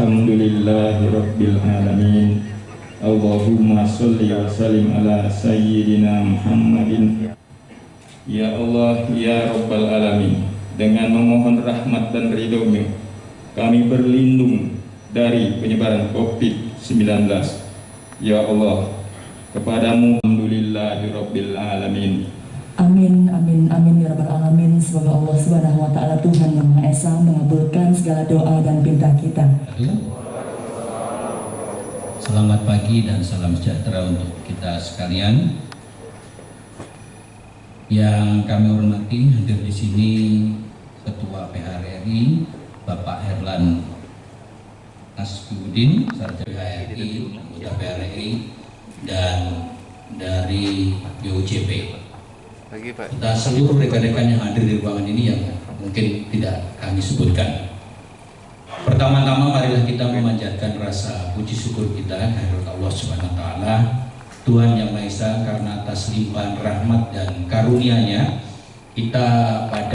Alhamdulillahi Rabbil Alamin. Allahumma salli wa sallim ala Sayyidina Muhammadin. Ya Allah, Ya Rabbal Alamin, dengan memohon rahmat dan ridho-Mu, kami berlindung dari penyebaran COVID-19. Ya Allah, kepadamu alhamdulillahi Rabbil Alamin. Amin, amin, amin ya Rabbal Alamin. Semoga Allah Subhanahu wa Ta'ala, Tuhan yang Maha Esa, mengabulkan segala doa dan pinta kita. Selamat pagi dan salam sejahtera untuk kita sekalian. Yang kami hormati, hadir di sini Ketua PHRI Bapak Herlan Nasbudin, Sarjana PHRI, anggota PHRI, dan dari BOJP. Kita seluruh rekan-rekan yang hadir di ruangan ini yang mungkin tidak kami sebutkan. Pertama-tama marilah kita memanjatkan rasa puji syukur kita kehadirat Allah Subhanahu wa Ta'ala, Tuhan Yang Maha Esa, karena atas limpahan rahmat dan karunia-Nya kita pada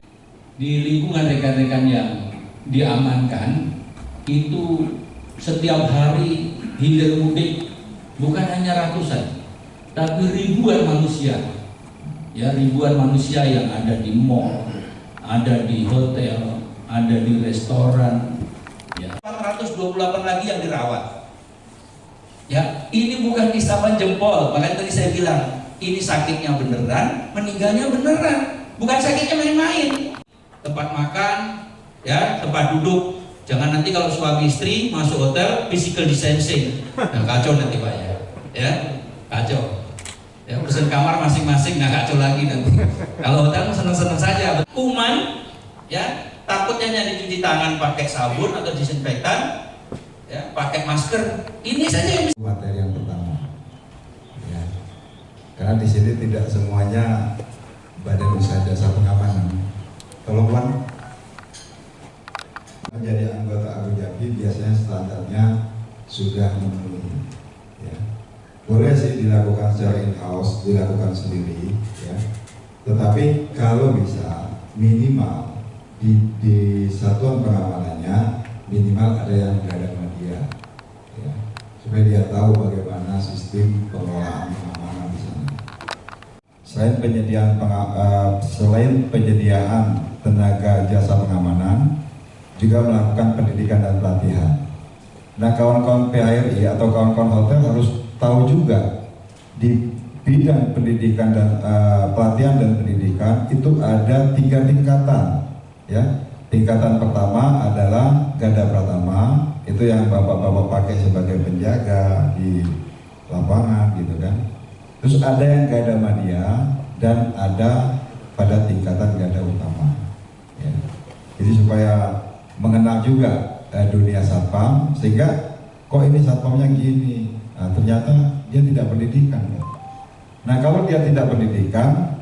di lingkungan rekan-rekan yang diamankan itu setiap hari hilir mudik bukan hanya ratusan tapi ribuan manusia, ya, ribuan manusia yang ada di mall, ada di hotel, ada di restoran, ya. 428 lagi yang dirawat. Ya, ini bukan isapan jempol. Makanya tadi saya bilang, ini sakitnya beneran, meninggalnya beneran. Bukan sakitnya main-main. Tempat makan, ya, tempat duduk. Jangan nanti kalau suami istri masuk hotel physical distancing. Nah, kacau nanti Pak ya. Ya, kacau. Ya, pesen kamar masing-masing, nah kacau lagi nanti. Kalau hotel seneng-seneng saja. Kuman, ya, takutnya hanya dicuci tangan pakai sabun atau disinfektan, ya, pakai masker. Ini saja yang materi yang pertama, ya. Karena di sini tidak semuanya badan usaha jasa pengamanan. Kalau Wan menjadi anggota Abu Dhabi biasanya standarnya sudah memenuhi, ya. Boleh sih dilakukan secara in-house, dilakukan sendiri, ya. Tetapi kalau bisa minimal di satuan pengamanannya minimal ada yang berada media, ya, supaya dia tahu bagaimana sistem pengelolaan pengamanan di sana. Selain penyediaan tenaga jasa pengamanan, juga melakukan pendidikan dan pelatihan. Nah, kawan-kawan PHRI atau kawan-kawan hotel harus tahu juga di bidang pendidikan dan pelatihan dan pendidikan itu ada 3 tingkatan, ya. Tingkatan pertama adalah Gada Pratama, itu yang bapak-bapak pakai sebagai penjaga di lapangan gitu kan. Terus ada yang Gada Madya dan ada pada tingkatan Gada Utama, ya. Jadi supaya mengenal juga dunia satpam, sehingga kok ini satpamnya gini, nah, ternyata dia tidak pendidikan. Nah, kalau dia tidak pendidikan,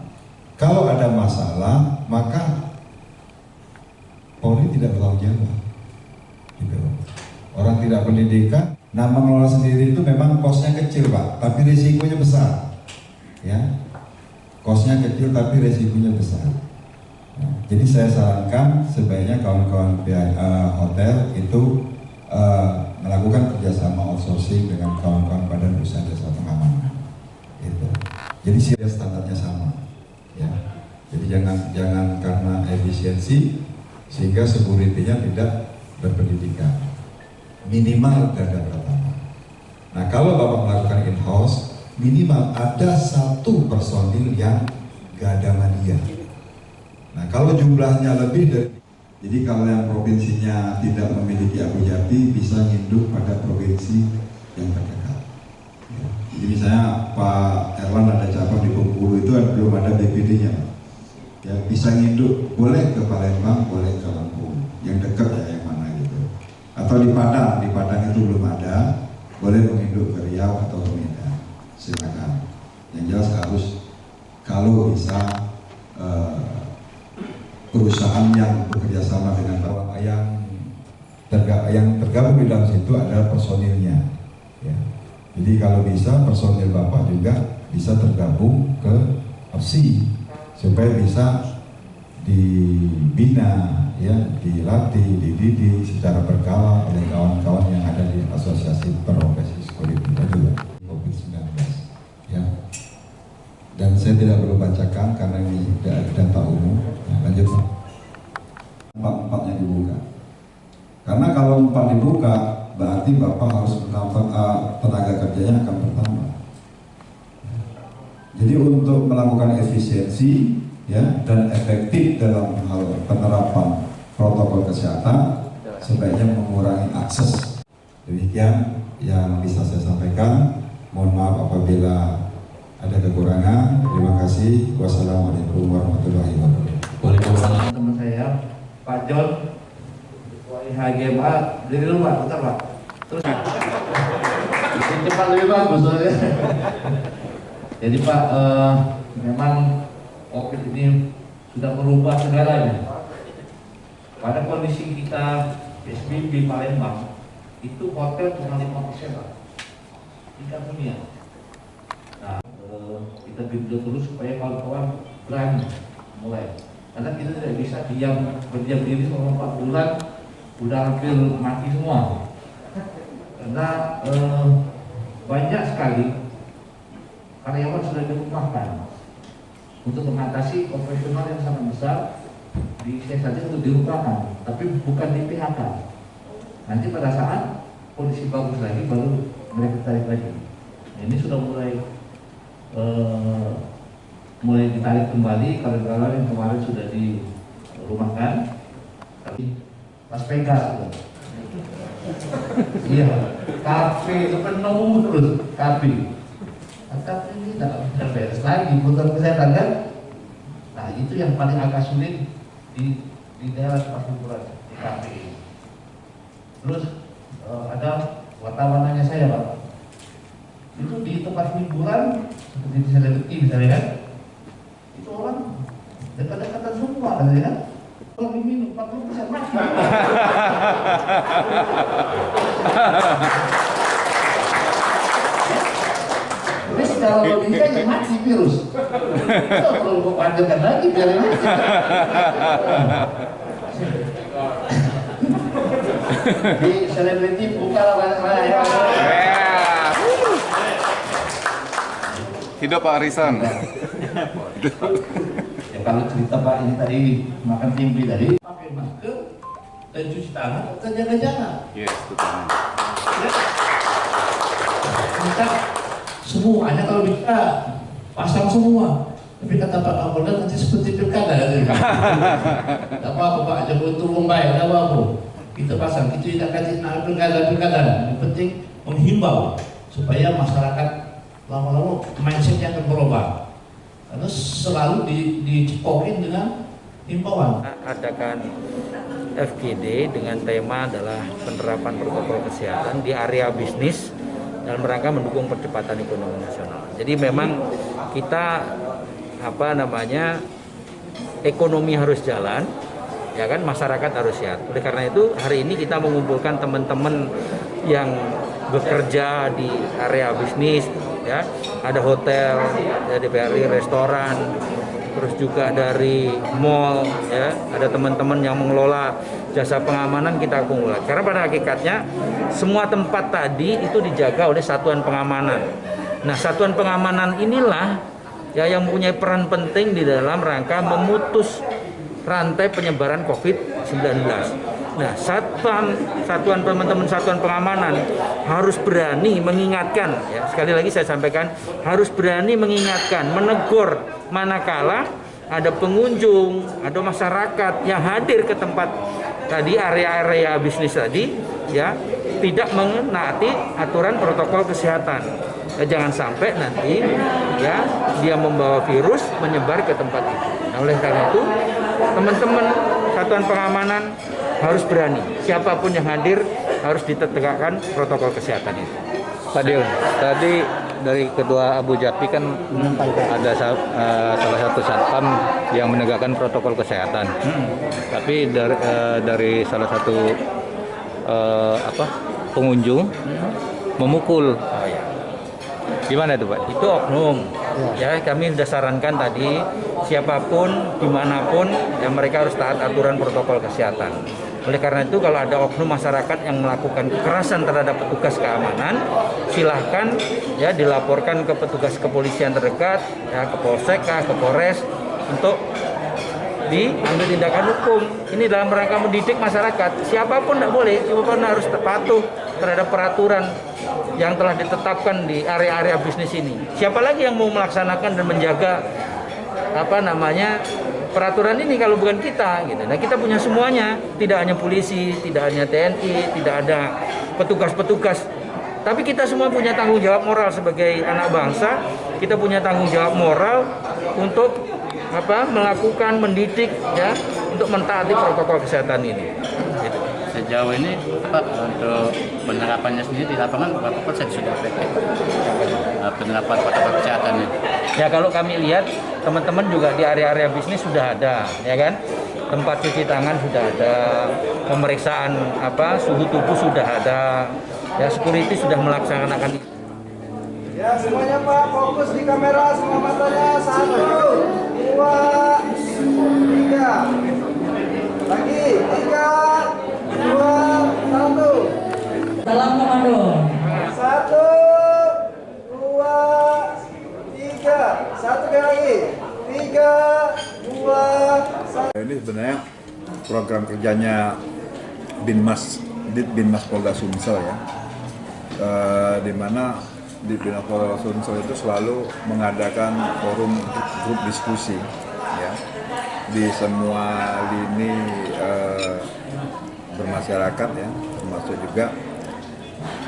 kalau ada masalah maka Polri tidak bertanggung jawab, gitu. Orang tidak pendidikan, nah mengelola sendiri itu memang kosnya kecil Pak, tapi risikonya besar, ya. Kosnya kecil tapi risikonya besar. Nah, jadi saya sarankan sebaiknya kawan-kawan hotel itu melakukan kerjasama outsourcing dengan kawan-kawan badan usaha jasa pengamanan. Itu. Jadi standarnya sama, ya. Jadi jangan karena efisiensi sehingga security-nya tidak berpendidikan. Minimal Gada Pratama. Nah, kalau Bapak melakukan in-house, minimal ada 1 personil yang Gada Madya. Nah, kalau jumlahnya lebih dari, jadi kalau yang provinsinya tidak memiliki Abu Dhabi bisa nginduk pada provinsi yang terdekat. Ya. Jadi misalnya Pak Erwan ada cabang di Bengkulu itu kan belum ada BPD-nya. Ya, bisa nginduk, boleh ke Palembang, boleh ke Lampung, yang dekat ya, yang mana gitu. Atau di Padang itu belum ada, boleh menginduk ke Riau atau ke Medan, silakan. Yang jelas harus kalau bisa perusahaan yang bekerja sama dengan yang tergabung di dalam situ adalah personilnya, ya. Jadi kalau bisa personil Bapak juga bisa tergabung ke OPSI supaya bisa dibina, ya dilatih, dididik secara berkala oleh kawan-kawan yang ada di Asosiasi Profesi Psikologi kita juga COVID-19 ya. Dan saya tidak perlu bacakan karena ini tidak dampak umum. Nah, lanjut. Empat-empatnya dibuka. Karena kalau 4 dibuka berarti Bapak harus menambah tenaga kerjanya akan bertambah. Jadi untuk melakukan efisiensi ya dan efektif dalam hal penerapan protokol kesehatan sebaiknya mengurangi akses. Demikian yang bisa saya sampaikan. Mohon maaf apabila ada kekurangan. Terima kasih. Wassalamualaikum warahmatullahi wabarakatuh. Waalaikumsalam. Teman saya Pak John Ketua IHGMA dari rumah, bentar Pak. Terus ini cepat lebih bagus soalnya. Jadi Pak, memang COVID ini sudah merubah segalanya. Pada kondisi kita PSBB Palembang, itu hotel cuma 5% Pak. Tingkat dunia. Nah, kita genjot terus supaya kawan-kawan berani mulai. Karena kita tidak bisa berdiam diri selama 4 bulan, udah hampir mati semua. Karena banyak sekali karyawan sudah dirumahkan. Untuk mengatasi operasional yang sangat besar, saya saja untuk dirumahkan, tapi bukan di PHK. Nanti pada saat kondisi bagus lagi, baru mereka tarik lagi. Nah, ini sudah mulai ditarik kembali karyawan yang kemarin sudah dirumahkan. Tapi Mas Pega, iya, kafe itu penuh terus, kafe. Tapi ini tidak beres lagi, putar kesehatan kan? Nah itu yang paling agak sulit di daerah tempat hiburan di kafe. Terus ada wartawan nanya saya Pak, itu di tempat hiburan seperti di selebriti misalnya kan, itu orang dekat-dekatan semua katanya kan, kalau diminum 40% mati. Tapi secara logika yang mati virus. Itu perlu dipanjangkan lagi biar ini. Di selebriti buka lah banyak-banyak ya. Hidup Pak Arisan. Ya kalau cerita Pak ini tadi makan tempe tadi, pakai masker dan cuci tangan atau jaga-jaga. Yes, betul. Ya. Kita semuanya kalau bisa pasang semua. Tapi kata Pak Kapolda nanti seperti pilkada. Tidak apa-apa Pak, Jokowi turun baik, tidak apa-apa. Kita pasang, kita tidak kasih pilkada. Yang penting menghimbau supaya masyarakat lama-lama mindsetnya akan berubah. Karena selalu dicekokin dengan himbauan. Adakan FGD dengan tema adalah penerapan protokol kesehatan di area bisnis dalam rangka mendukung percepatan ekonomi nasional. Jadi memang kita ekonomi harus jalan, ya kan, masyarakat harus sehat. Oleh karena itu hari ini kita mengumpulkan teman-teman yang bekerja di area bisnis, ya, ada hotel, ada BRI, restoran, terus juga dari mall, ya, ada teman-teman yang mengelola jasa pengamanan kita kumpulkan. Karena pada hakikatnya semua tempat tadi itu dijaga oleh satuan pengamanan. Nah, satuan pengamanan inilah ya yang mempunyai peran penting di dalam rangka memutus rantai penyebaran COVID-19. Nah, satuan teman-teman satuan pengamanan harus berani mengingatkan, ya, sekali lagi saya sampaikan, harus berani mengingatkan, menegur manakala ada pengunjung, ada masyarakat yang hadir ke tempat tadi, area-area bisnis tadi, ya, tidak menaati aturan protokol kesehatan. Ya, jangan sampai nanti, ya, dia membawa virus menyebar ke tempat itu. Nah, oleh karena itu teman-teman satuan pengamanan harus berani, siapapun yang hadir harus ditegakkan protokol kesehatan itu. Pak Dion, tadi dari Ketua Abu Jati kan ada salah satu satpam yang menegakkan protokol kesehatan. Tapi dari salah satu pengunjung memukul. Gimana itu Pak? Itu oknum. Ya, kami sudah sarankan tadi siapapun dimanapun ya mereka harus taat aturan protokol kesehatan. Oleh karena itu kalau ada oknum masyarakat yang melakukan kekerasan terhadap petugas keamanan, silahkan ya dilaporkan ke petugas kepolisian terdekat, ya ke Polsek, ke Polres untuk diambil tindakan hukum. Ini dalam rangka mendidik masyarakat. Siapapun tidak boleh, siapapun harus patuh terhadap peraturan yang telah ditetapkan di area-area bisnis ini. Siapa lagi yang mau melaksanakan dan menjaga peraturan ini kalau bukan kita gitu. Nah, kita punya semuanya, tidak hanya polisi, tidak hanya TNI, tidak ada petugas-petugas. Tapi kita semua punya tanggung jawab moral sebagai anak bangsa. Kita punya tanggung jawab moral untuk melakukan mendidik ya untuk mentaati protokol kesehatan ini. Gitu. Sejauh ini Pak untuk penerapannya sendiri di lapangan berapa persen sudah penerapan protokol kesehatan ini? Ya kalau kami lihat teman-teman juga di area-area bisnis sudah ada, ya kan? Tempat cuci tangan sudah ada, pemeriksaan suhu tubuh sudah ada, ya security sudah melaksanakan. Ya semuanya Pak, fokus di kamera, semua matanya 1, 2, 3. Lagi 3, 2, 1. Salam komando. 1, 2, 3. 1 kali lagi. 3, 2, 1. Ini sebenarnya program kerjanya Binmas Polda Sumsel ya, di mana di Binmas Polda Sumsel itu selalu mengadakan forum grup diskusi ya di semua lini bermasyarakat ya, termasuk juga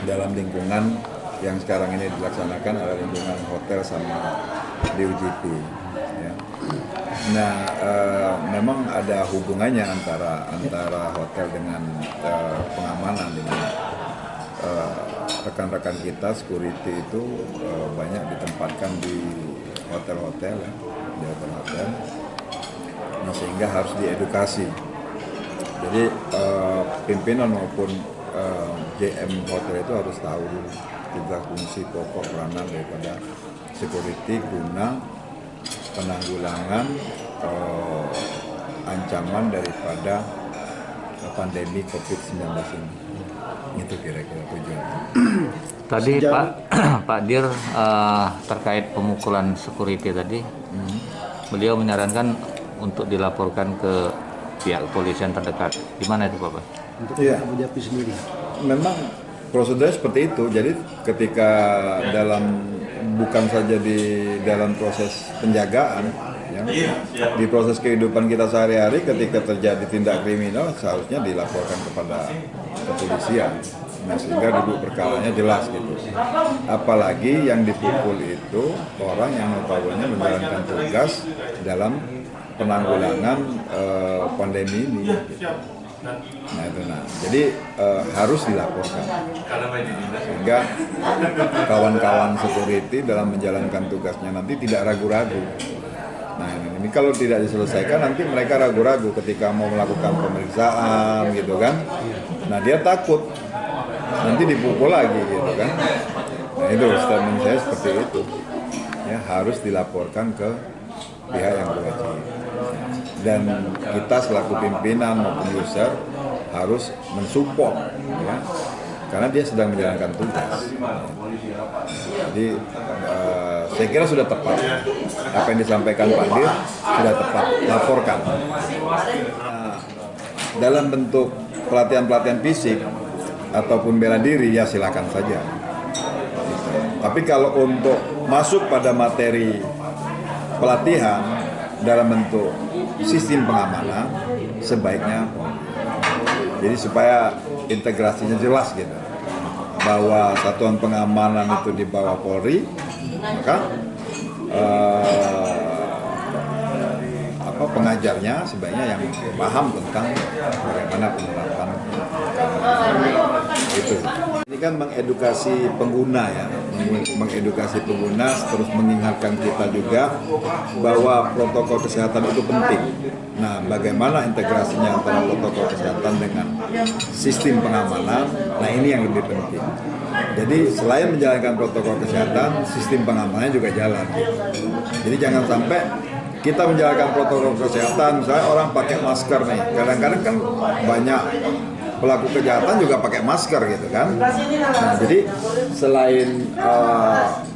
dalam lingkungan yang sekarang ini dilaksanakan adalah lingkungan hotel sama DUJP ya. Nah, memang ada hubungannya antara hotel dengan pengamanan dengan rekan-rekan kita security itu banyak ditempatkan di hotel-hotel ya, di hotel-hotel. Nah, sehingga harus diedukasi. Jadi pimpinan maupun JM hotel itu harus tahu tugas fungsi pokok peranan daripada security guna penanggulangan ancaman daripada pandemi COVID-19 ini. Itu kira-kira tujuannya. Tadi Pak Dir terkait pemukulan security tadi, beliau menyarankan untuk dilaporkan ke pihak kepolisian terdekat. Gimana itu Bapak? Untuk Iya. Abu Dhabi sendiri. Memang prosedurnya seperti itu. Jadi ketika bukan saja di dalam proses penjagaan, ya, di proses kehidupan kita sehari-hari, ketika terjadi tindak kriminal seharusnya dilaporkan kepada kepolisian. Nah, sehingga duduk perkaranya jelas gitu. Apalagi yang dipukul itu orang yang notabene menjalankan tugas dalam penanggulangan pandemi ini. Gitu. Nah itu jadi harus dilaporkan sehingga kawan-kawan security dalam menjalankan tugasnya nanti tidak ragu-ragu. Nah ini kalau tidak diselesaikan nanti mereka ragu-ragu ketika mau melakukan pemeriksaan gitu kan. Nah dia takut nanti dipukul lagi gitu kan. Nah itu statement saya seperti itu ya, harus dilaporkan ke pihak yang berwajib. Dan kita selaku pimpinan maupun user harus mensupport ya, karena dia sedang menjalankan tugas. Jadi saya kira sudah tepat apa yang disampaikan Pak Dir, sudah tepat, laporkan. Dalam bentuk pelatihan-pelatihan fisik ataupun bela diri ya silakan saja. Tapi kalau untuk masuk pada materi pelatihan dalam bentuk sistem pengamanan sebaiknya jadi supaya integrasinya jelas gitu, bahwa satuan pengamanan itu di bawah Polri, maka pengajarnya sebaiknya yang paham tentang bagaimana penerapan itu. Ini kan mengedukasi pengguna ya, mengedukasi pengguna, terus mengingatkan kita juga bahwa protokol kesehatan itu penting. Nah, bagaimana integrasinya antara protokol kesehatan dengan sistem pengamanan? Nah, ini yang lebih penting. Jadi selain menjalankan protokol kesehatan, sistem pengamanannya juga jalan. Jadi jangan sampai kita menjalankan protokol kesehatan, misalnya orang pakai masker nih, kadang-kadang kan banyak pelaku kejahatan juga pakai masker gitu kan. Nah, jadi selain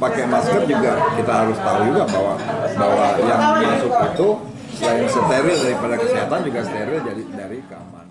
pakai masker juga kita harus tahu juga bahwa yang masuk itu selain steril daripada kesehatan juga steril dari keamanan.